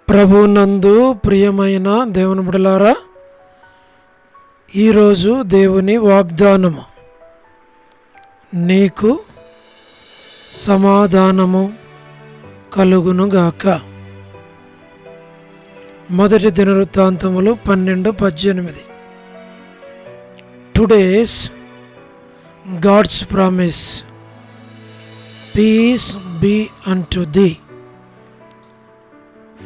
ప్రభునందు ప్రియమైన దేవుని బిడ్డలారా, ఈరోజు దేవుని వాగ్దానము, నీకు సమాధానము కలుగునుగాక. మొదటి దినవృత్తాంతములు 12:18. Today's God's promise, peace be unto thee.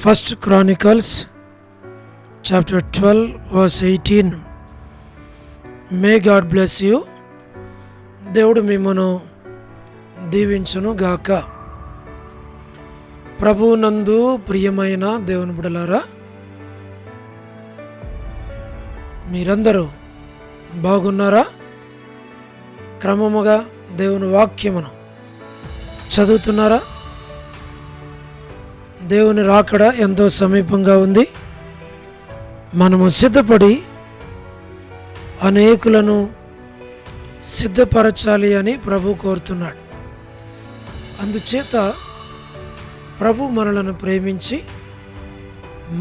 First Chronicles chapter 12 verse 18. May God bless you. దేవుడు మిమ్మను దీవించును గాక. ప్రభువునందు ప్రియమైన దేవుని బిడ్డలారా, మీరందరూ బాగున్నారా? క్రమముగా దేవుని వాక్యమును చదువుతున్నారా? దేవుని రాకడ ఎంతో సమీపంగా ఉంది. మనము సిద్ధపడి అనేకులను సిద్ధపరచాలి అని ప్రభు కోరుతున్నాడు. అందుచేత ప్రభు మనలను ప్రేమించి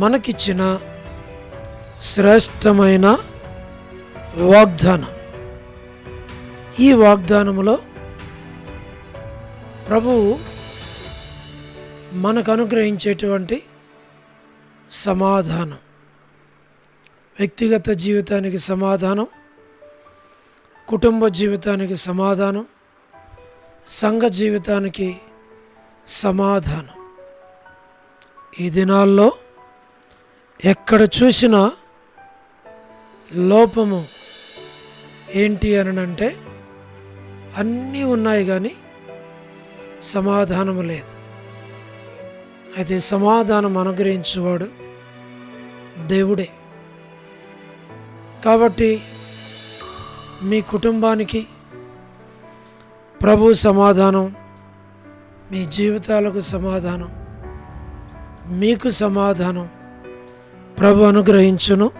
మనకిచ్చిన శ్రేష్టమైన వాగ్దానం. ఈ వాగ్దానములో ప్రభువు మనకు అనుగ్రహించేటువంటి సమాధానం, వ్యక్తిగత జీవితానికి సమాధానం, కుటుంబ జీవితానికి సమాధానం, సంఘ జీవితానికి సమాధానం. ఈ దినాల్లో ఎక్కడ చూసినా లోపము ఏంటి అనంటే అన్నీ ఉన్నాయి కానీ సమాధానము లేదు. అయితే సమాధానం అనుగ్రహించేవాడు దేవుడే. కాబట్టి మీ కుటుంబానికి ప్రభు సమాధానం, మీ జీవితాలకు సమాధానం, మీకు సమాధానం ప్రభు అనుగ్రహించును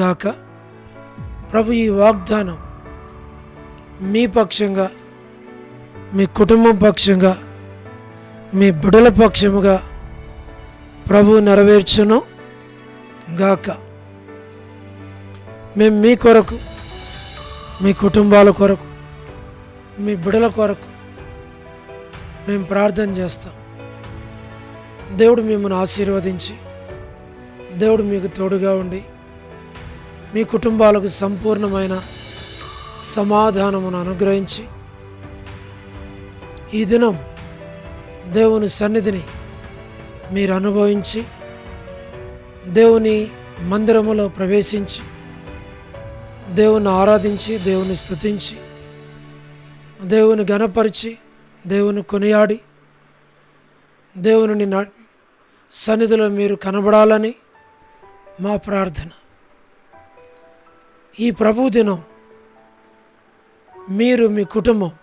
గాక. ప్రభు ఈ వాగ్దానం మీ పక్షంగా, మీ కుటుంబం పక్షంగా, మీ బిడ్డల పక్షముగా ప్రభు నెరవేర్చును గాక. మేము మీ కొరకు, మీ కుటుంబాల కొరకు, మీ బిడ్డల కొరకు మేము ప్రార్థన చేస్తాం. దేవుడు మిమ్మల్ని ఆశీర్వదించి, దేవుడు మీకు తోడుగా ఉండి మీ కుటుంబాలకు సంపూర్ణమైన సమాధానమును అనుగ్రహించి ఈ దినం దేవుని సన్నిధిని మీరు అనుభవించి, దేవుని మందిరములో ప్రవేశించి, దేవుని ఆరాధించి, దేవుని స్తుతించి, దేవుని ఘనపరిచి, దేవుని కొనియాడి, దేవుని సన్నిధిలో మీరు కనబడాలని మా ప్రార్థన. ఈ ప్రభు దినం మీరు, మీ కుటుంబం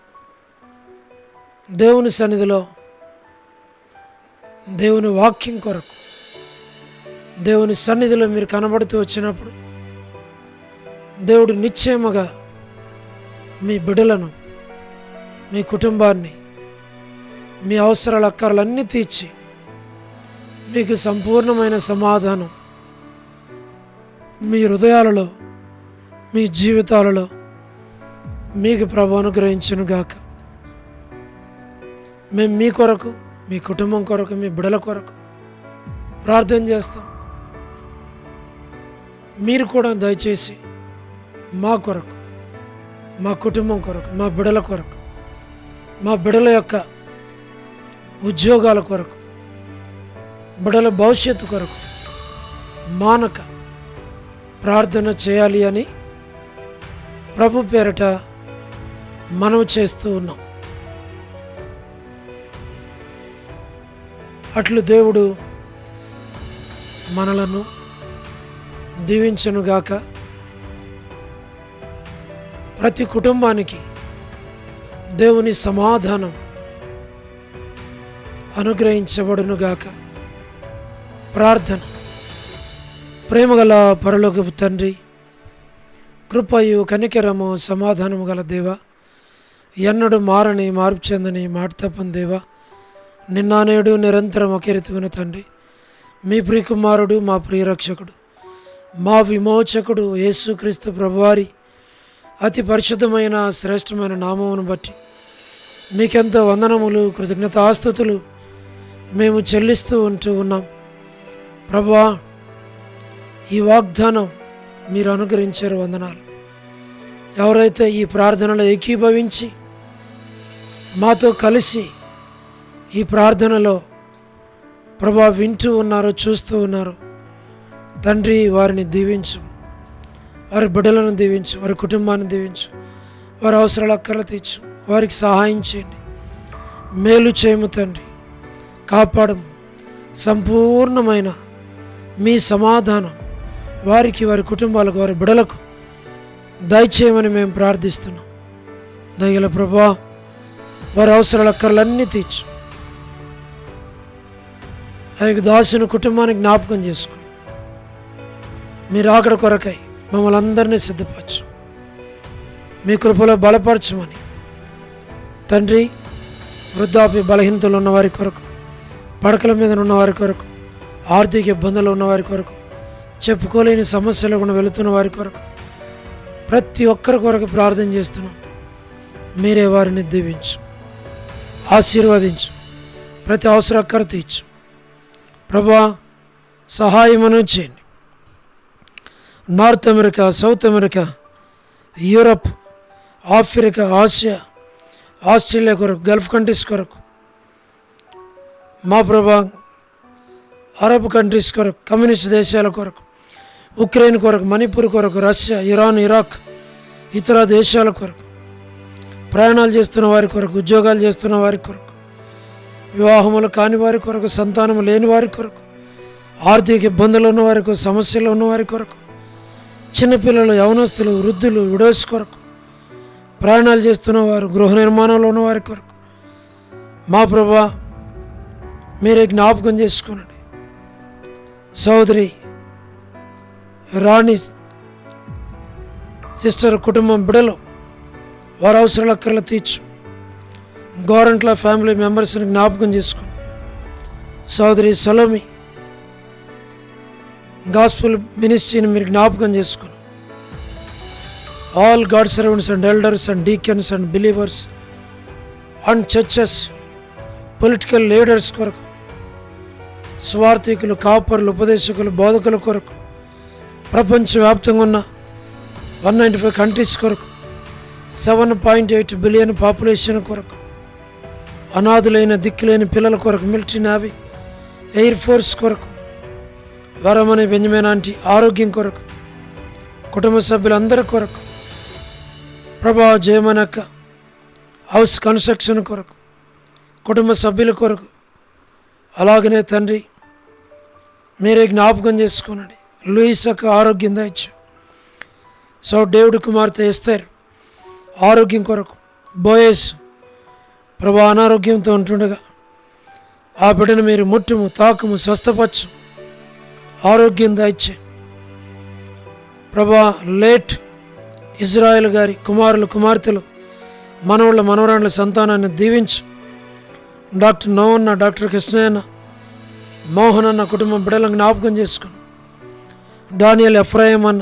దేవుని సన్నిధిలో దేవుని వాక్యం కొరకు, దేవుని సన్నిధిలో మీరు కనబడుతూ వచ్చినప్పుడు దేవుడు నిశ్చయముగా మీ బిడ్డలను, మీ కుటుంబాన్ని, మీ అవసరాల అక్కర్లన్నీ తీర్చి మీకు సంపూర్ణమైన సమాధానం మీ హృదయాలలో, మీ జీవితాలలో మీకు ప్రభు అనుగ్రహించును గాక. మేము మీ కొరకు, మీ కుటుంబం కొరకు, మీ బిడ్డల కొరకు ప్రార్థన చేస్తాం. మీరు కూడా దయచేసి మా కొరకు, మా కుటుంబం కొరకు, మా బిడ్డల కొరకు, మా బిడ్డల యొక్క ఉద్యోగాల కొరకు, బిడ్డల భవిష్యత్తు కొరకు మానక ప్రార్థన చేయాలి అని ప్రభు పేరట మనవి చేస్తూ ఉన్నాం. అట్లు దేవుడు మనలను దీవించునుగాక. ప్రతి కుటుంబానికి దేవుని సమాధానం అనుగ్రహించబడునుగాక. ప్రార్థన. ప్రేమగల పరలోకపు తండ్రి, కృపయు కనికరము సమాధానము గల దేవ, ఎన్నడూ మారని మార్పు చెందని మాట తప్పని దేవ, నిన్న నేడు నిరంతరం ఒకే రీతిగా తండ్రి, మీ ప్రియకుమారుడు, మా ప్రియరక్షకుడు, మా విమోచకుడు యేసుక్రీస్తు ప్రభువారి అతి పరిశుద్ధమైన శ్రేష్టమైన నామమును బట్టి మీకెంతో వందనములు, కృతజ్ఞతాస్తుతులు మేము చెల్లిస్తూ ఉన్నాం. ప్రభువా, ఈ వాగ్దానం మీరు అనుగ్రహించారు, వందనాలు. ఎవరైతే ఈ ప్రార్థనలో ఏకీభవించి మాతో కలిసి ఈ ప్రార్థనలో ప్రభువా వింటూ ఉన్నారో, చూస్తూ ఉన్నారో, తండ్రి వారిని దీవించు, వారి బిడ్డలను దీవించు, వారి కుటుంబాన్ని దీవించు, వారి అవసరాలు అక్కర్లు తీర్చు, వారికి సహాయం చేయండి, మేలు చేయము తండ్రి, కాపాడము. సంపూర్ణమైన మీ సమాధానం వారికి, వారి కుటుంబాలకు, వారి బిడ్డలకు దయచేయమని మేము ప్రార్థిస్తున్నాం. దయగల ప్రభువా, వారి అవసరాల అక్కర్లన్నీ తీర్చు. ఆ యొక్క దాసుని కుటుంబానికి జ్ఞాపకం చేసుకో. మీరు ఆకడ కొరకై మమ్మల్ని అందరినీ సిద్ధపరచు, మీ కృపలో బలపరచమని తండ్రి, వృద్ధాప్య బలహీనతలు ఉన్నవారి కొరకు, పడకల మీద ఉన్నవారి కొరకు, ఆర్థిక ఇబ్బందులు ఉన్నవారి కొరకు, చెప్పుకోలేని సమస్యలు కూడా వెళుతున్న వారి కొరకు, ప్రతి ఒక్కరి కొరకు ప్రార్థన చేస్తున్నాం. మీరే వారిని దీవించు, ఆశీర్వదించు, ప్రతి అవసరం అక్కర తీర్చు. ప్రభువా, సహాయమును చేయండి. North America, south America, Europe, Africa, Asia, Australia కొరకు, గల్ఫ్ కంట్రీస్ కొరకు, మా ప్రభా, అరబ్ కంట్రీస్ కొరకు, కమ్యూనిస్ట్ దేశాల కొరకు, ఉక్రెయిన్ కొరకు, మణిపూర్ కొరకు, రష్యా, ఇరాన్, ఇరాక్, ఇతర దేశాల కొరకు, ప్రయాణాలు చేస్తున్న వారి కొరకు, ఉద్యోగాలు చేస్తున్న వారి కొరకు, వివాహములు కాని వారి కొరకు, సంతానము లేని వారి కొరకు, ఆర్థిక ఇబ్బందులు ఉన్న వారి కొరకు, సమస్యలు ఉన్నవారి కొరకు, చిన్నపిల్లలు, యవనస్తులు, వృద్ధులు, విడోస్ కొరకు, ప్రయాణాలు చేస్తున్న వారు, గృహ నిర్మాణంలో ఉన్నవారి కొరకు, మా ప్రభా మీరే జ్ఞాపకం చేసుకోనండి. సోదరి రాణి సిస్టర్ కుటుంబం బిడలు, వారి అవసరాల అక్కర్లు తీర్చు. గవర్నమెంట్ల ఫ్యామిలీ మెంబర్స్ని జ్ఞాపకం చేసుకోండి. సోదరి సలోమి గాస్పుల్ మినిస్ట్రీని మీరు జ్ఞాపకం చేసుకుని, all God servants and elders and deacons and believers and churches, political leaders కొరకు, స్వార్థికులు, కాపర్లు, ఉపదేశకులు, బోధకుల కొరకు, ప్రపంచవ్యాప్తంగా ఉన్న 195 కంట్రీస్ కొరకు, 7.8 బిలియన్ పాపులేషన్ కొరకు, అనాథులైన దిక్కులేని పిల్లల కొరకు, మిలిటరీ, నేవీ, ఎయిర్ ఫోర్స్ కొరకు, వరమని బెంజమిన్ ఆంటీ ఆరోగ్యం కొరకు, కుటుంబ సభ్యులందరి కొరకు, ప్రభా జయమనక్క హౌస్ కన్స్ట్రక్షన్ కొరకు, కుటుంబ సభ్యుల కొరకు, అలాగనే తండ్రి మీరే జ్ఞాపకం చేసుకోనండి. లూయిసక్క ఆరోగ్యం దయచు. సో డేవిడ్ కుమార్తె ఎస్తేర్ ఆరోగ్యం కొరకు, బోయేస్ ప్రభా అనారోగ్యంతో ఉంటుండగా ఆ బిడ్డను మీరు ముట్టుము, తాకుము, స్వస్థపరచు, ఆరోగ్యం దయచే. ప్రభా లేట్ ఇజ్రాయెల్ గారి కుమారులు, కుమార్తెలు, మనవళ్ళ, మనవరాళ్ళ సంతానాన్ని దీవించు. డాక్టర్ నోవన్న, డాక్టర్ కృష్ణయ్యన్న, మోహన్ అన్న కుటుంబం బిడ్డలను జ్ఞాపకం చేసుకుని, డానియల్, ఎఫ్రాయిం అన్న,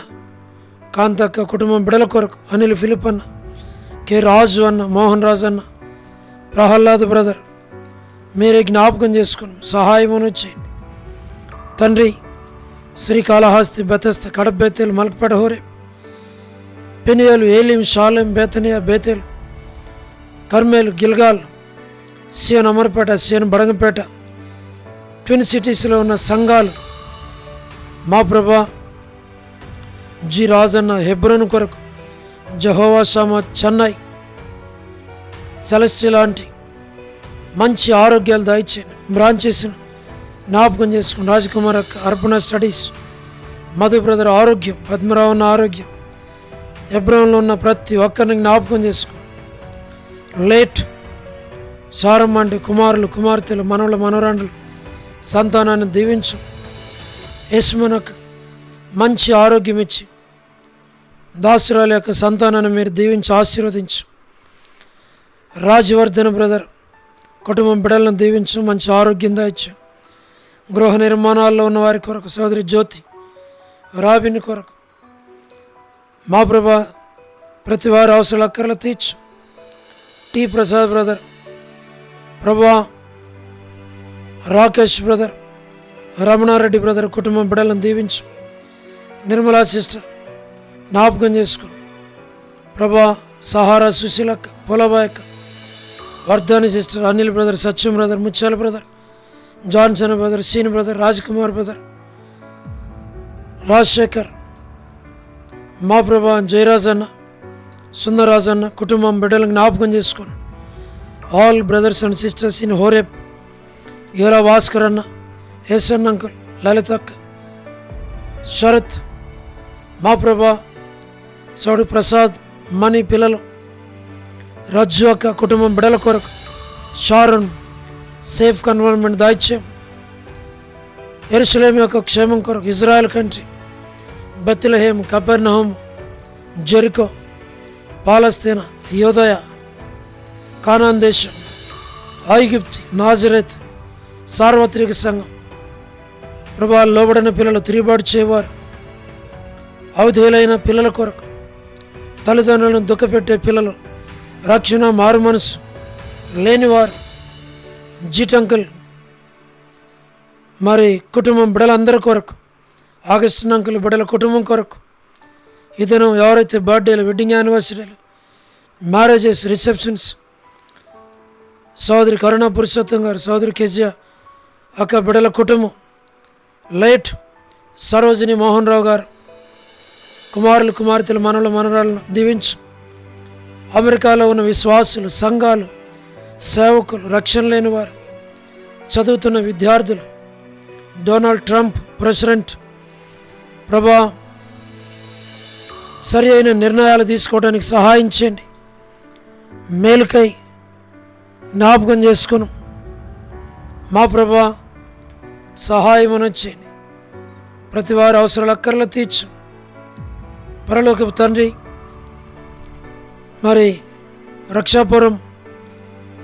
కాంతక్క కుటుంబం బిడ్డల కొరకు, అనిల్, ఫిలిప్ అన్న, కె రాజు అన్న, మోహన్ రాజు అన్న, ప్రహ్లాద్ బ్రదర్ మీరే జ్ఞాపకం చేసుకుని సహాయమును చేయండి. తండ్రి శ్రీకాళహస్తి, బెతస్త, కడప, బేతేలు, మల్కపేట, హోరే, పెనియలు, ఏలిం, షాలెం, బేతనియా, బేతేలు, కర్మేలు, గిల్గాల్, సియన్ అమర్పేట, సియన్ బడంగపేట, ట్విన్ సిటీస్లో ఉన్న సంఘాలు, మా ప్రభా జి రాజన్న హెబ్రోన్ కొరకు, జహోవా షామా, చెన్నై, సెలెస్టి లాంటి మంచి ఆరోగ్యాలు దయచేయండి. బ్రాంచెస్ను జ్ఞాపకం చేసుకుని, రాజకుమార్ అక్క, అర్పణ స్టడీస్, మధు బ్రదర్ ఆరోగ్యం, పద్మరావు ఉన్న ఆరోగ్యం, హెబ్రోన్లో ఉన్న ప్రతి ఒక్కరిని జ్ఞాపకం చేసుకుని, లేట్ సారమ్మంటి కుమారులు, కుమార్తెలు, మనవల, మనవరాండ్లు సంతానాన్ని దీవించు. యశ్మనకు మంచి ఆరోగ్యం ఇచ్చి దాసురాల యొక్క సంతానాన్ని మీరు దీవించి ఆశీర్వదించు. రాజవర్ధన్ బ్రదర్ కుటుంబం బిడ్డలను దీవించు, మంచి ఆరోగ్యం దయచు. గృహ నిర్మాణాల్లో ఉన్న వారి కొరకు సోదరి జ్యోతి రాబిన్ కొరకు మా ప్రభా ప్రతి వారి అవసరాల అక్కర్లు తీర్చు. టి ప్రసాద్ బ్రదర్ ప్రభా, రాకేష్ బ్రదర్, రమణారెడ్డి బ్రదర్ కుటుంబం బిడ్డలను దీవించు. నిర్మలా సిస్టర్ జ్ఞాపకం చేసుకుని ప్రభా, సహారా సుశీలక్క, పొలబాయక్క, Vardhani sister, Anil brother, Satyam brother, Mutyala brother, Johnson brother, Sean brother, Rajkumar brother, Rajasekhar, మా ప్రభా జయరాజ్ అన్న, సుందరరాజ్ అన్న కుటుంబం బిడ్డలను జ్ఞాపకం చేసుకుని all brothers and sisters in Horeb, యోరా భాస్కర్ అన్న, ఎస్ఎన్ అంకుల్, లలితక్క, శరత్, మా ప్రభా సౌడు ప్రసాద్, మణి పిల్లలు, రజ్జు అక్క కుటుంబం బిడల కొరకు, షారోన్ సేఫ్ కన్వర్మెంట్ దాయిత్యం, యెరూషలేము యొక్క క్షేమం కొరకు, ఇజ్రాయెల్ కంట్రీ, బెత్లెహేం, కపెర్నహూం, జెరికో, పాలస్తీనా, యోదయ, కానాన్ దేశం, ఐగుప్తు, నాజరేత్, సార్వత్రిక సంఘం ప్రభా, లోబడిన పిల్లలు, తిరుగుబాటు చేయవారు, అవధేయులైన పిల్లల కొరకు, తల్లిదండ్రులను దుఃఖపెట్టే పిల్లలు, రక్షణ మారు మనసు లేనివారు, జీటంకుల్ మరి కుటుంబం బిడ్డలందరి కొరకు, ఆగస్టు అంకుల్ బిడ్డల కుటుంబం కొరకు, ఇతను ఎవరైతే బర్త్డేలు, వెడ్డింగ్ యానివర్సరీలు, మ్యారేజెస్, రిసెప్షన్స్, సోదరి కరుణా పురుషోత్తం గారు, సోదరి కెజియా అక్క బిడ్డల కుటుంబం, లైట్ సరోజిని మోహన్ రావు గారు కుమారులు, కుమార్తెలు, మనవలు, మనవరాలను దీవించు. అమెరికాలో ఉన్న విశ్వాసులు, సంఘాలు, సేవకులు, రక్షణ లేని వారు, చదువుతున్న విద్యార్థులు, డొనాల్డ్ ట్రంప్ ప్రెసిడెంట్ ప్రభా సరి అయిన నిర్ణయాలు తీసుకోవడానికి సహాయం చేయండి. మేలుకై జ్ఞాపకం చేసుకుని మా ప్రభా సహాయం చేయండి. ప్రతి వారి అవసరాలు అక్కర్లు తీర్చు. పరలోకపు తండ్రి, మరి రక్షాపురం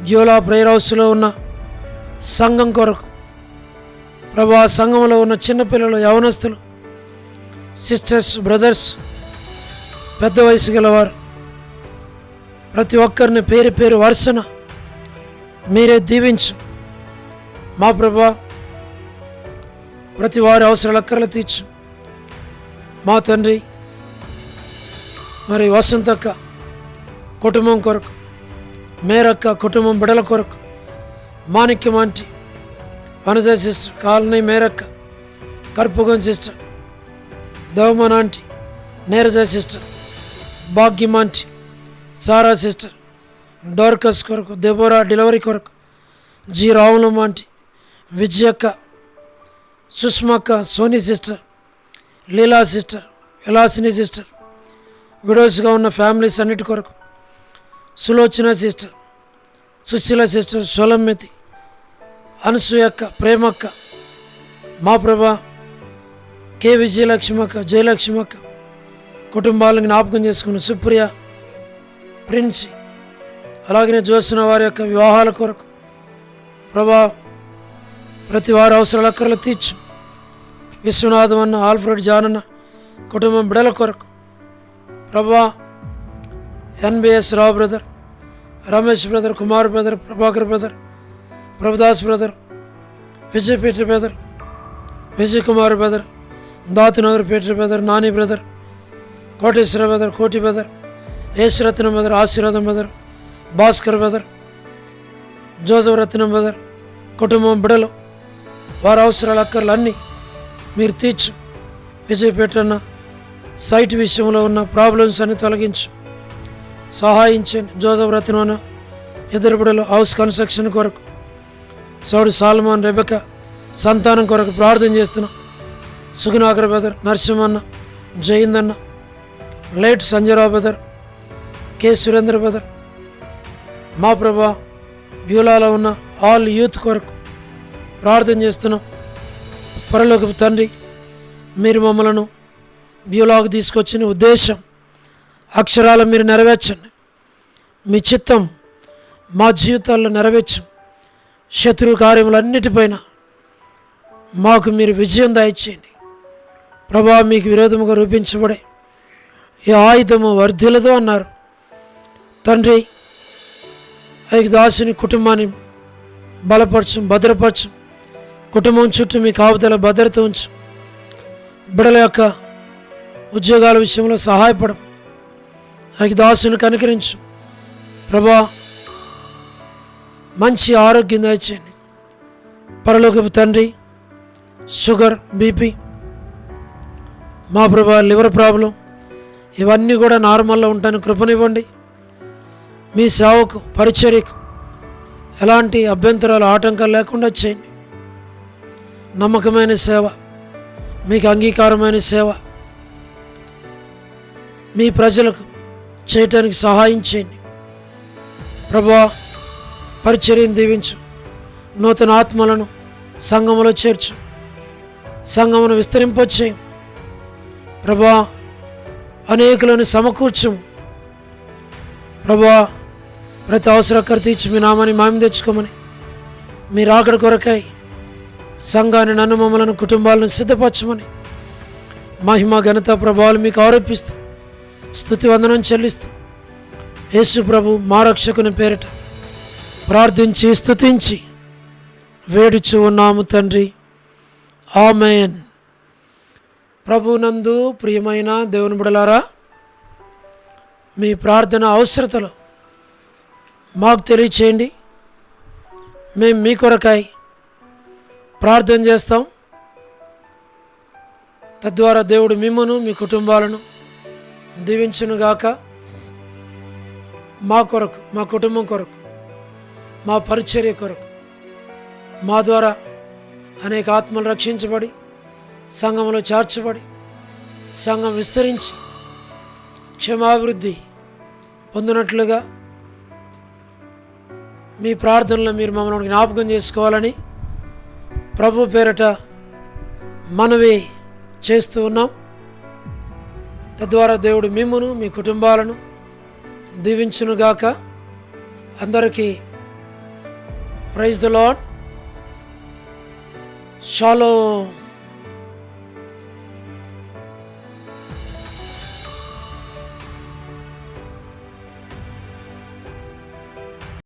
జ్యోలా ప్రేయర్ హౌస్లో ఉన్న సంఘం కొరకు ప్రభా, సంఘంలో ఉన్న చిన్నపిల్లలు, యవనస్తులు, సిస్టర్స్, బ్రదర్స్, పెద్ద వయసు గలవారు, ప్రతి ఒక్కరిని పేరు పేరు వరుసన మీరే దీవించు. మా ప్రభా ప్రతి వారి అవసరాలు అక్కర్లు తీర్చు. మా తండ్రి, మరి వసంతక్క కుటుంబం కొరకు, మేరక్క కుటుంబం బిడల కొరకు, మాణిక్యమాంటి, వనజ సిస్టర్, కాలనీ మేరక్క, కర్పుగన్ సిస్టర్, దేవమనాంటి, నీరజ సిస్టర్, భాగ్యమాంటి, సారా సిస్టర్, డోర్కస్ కొరకు, దెబోరా డెలివరీ కొరకు, జి రావులమాంటి, విజయక్క, సుష్మక్క, Soni sister, Leela sister, Vilasini sister, విడోస్గా ఉన్న ఫ్యామిలీస్ అన్నిటి కొరకు, సులోచన సిస్టర్, సుశీల సిస్టర్, సోలమ్మెతి, అనసూయక్క, ప్రేమక్క, మా ప్రభా కె విజయలక్ష్మక్క, జయలక్ష్మక్క కుటుంబాలను జ్ఞాపకం చేసుకున్న సుప్రియ, ప్రిన్సి, అలాగనే జోసిన వారి యొక్క వివాహాల కొరకు ప్రభా ప్రతి వారి అవసరాల అక్కర్లు తీర్చు. విశ్వనాథం అన్న, ఆల్ఫ్రెడ్ జానన్న కుటుంబం బిడల కొరకు Prabha, NBS Rao brother, Ramesh brother, Kumar brother, Prabhakar brother, Prabhudas brother, Vijay Peter brother, Vijay Kumar brother, దాతునగర్ Peter brother, Nani brother, Koteswara brother, Koti brother, Yesuratnam brother, Ashirvadam brother, Bhaskar brother, Joseph Ratnam brother కుటుంబం బిడలు, వారి అవసరాల అక్కర్లు అన్నీ మీరు తీర్చు. విజయ్ పీటర్ అన్న సైట్ విషయంలో ఉన్న ప్రాబ్లమ్స్ అన్ని తొలగించు, సహాయించండి. జోసఫ్ రత్నం ఇద్దరు బిడలు హౌస్ కన్స్ట్రక్షన్ కొరకు, సౌడు సాల్మాన్, రెబెక సంతానం కొరకు ప్రార్థన చేస్తున్నాం. సుగునాకర్ బ్రదర్, నరసింహన్న, జయిందన్న, late Sanjayarao brother, K Surendra brother, మా ప్రభా బ్యూలాలో ఉన్న ఆల్ యూత్ కొరకు ప్రార్థన చేస్తున్నాం. పరలోకపు తండ్రి, మీరు మమ్మలను బ్యూలాకు తీసుకొచ్చిన ఉద్దేశం అక్షరాలు మీరు నెరవేర్చండి. మీ చిత్తం మా జీవితాల్లో నెరవేర్చం. శత్రు కార్యములన్నిటిపైన మాకు మీరు విజయం దయచేయండి ప్రభా. మీకు విరోధముగా రూపించబడే ఈ ఆయుధము వర్ధిల్లదు అన్నారు తండ్రి. ఐదు దాసుని కుటుంబాన్ని బలపరచం, భద్రపరచం. కుటుంబం చుట్టూ మీ కాపుదల భద్రత ఉంచు. బిడల యొక్క ఉద్యోగాల విషయంలో సహాయపడం. ఐదు దాసుని కనికరించు ప్రభా. మంచి ఆరోగ్యం దయచేయండి పరలోకపు తండ్రి. షుగర్, బీపీ, మా ప్రభా లివర్ ప్రాబ్లం ఇవన్నీ కూడా నార్మల్లో ఉంటాను కృపనివ్వండి. మీ సేవకు పరిచర్యకు ఎలాంటి అభ్యంతరాలు, ఆటంకాలు లేకుండా చేయండి. నమ్మకమైన సేవ, మీకు అంగీకారమైన సేవ మీ ప్రజలకు చేయటానికి సహాయం చేయండి ప్రభా. పరిచర్యను దీవించు. నూతన ఆత్మలను సంఘములో చేర్చు. సంఘమును విస్తరింపచేయం ప్రభా. అనేకులను సమకూర్చు ప్రభా. ప్రతి అవసరకర తీర్చి మీ నామాన్ని మామి తెచ్చుకోమని, మీరు ఆకడ కొరకై సంఘాన్ని, నన్ను, మమ్మలను, కుటుంబాలను సిద్ధపరచమని మహిమ, ఘనత, ప్రభావాలు మీకు ఆరోపిస్తూ స్తుతి వందనం చెల్లిస్తూ యేసు ప్రభు మా రక్షకుని పేరిట ప్రార్థించి స్తుతించి వేడుచు ఉన్నాము తండ్రి. ఆమేన్. ప్రభునందు ప్రియమైన దేవుని బిడ్డలారా, మీ ప్రార్థన అవసరతలు మాకు తెలియచేయండి. మేము మీ కొరకై ప్రార్థన చేస్తాం. తద్వారా దేవుడు మిమ్మను, మీ కుటుంబాలను దీవించునుగాక. మా కొరకు, మా కుటుంబం కొరకు, మా పరిచర్య కొరకు, మా ద్వారా అనేక ఆత్మలు రక్షించబడి సంఘంలో చేర్చబడి సంఘం విస్తరించి క్షేమాభివృద్ధి పొందినట్లుగా మీ ప్రార్థనలో మీరు మమ్మల్ని జ్ఞాపకం చేసుకోవాలని ప్రభు పేరట మనవి చేస్తూ ఉన్నాం. తద్వారా దేవుడు మిమ్మును, మీ కుటుంబాలను దీవించునుగాక. అందరికీ ప్రైజ్ ద లార్డ్. షాలోమ్.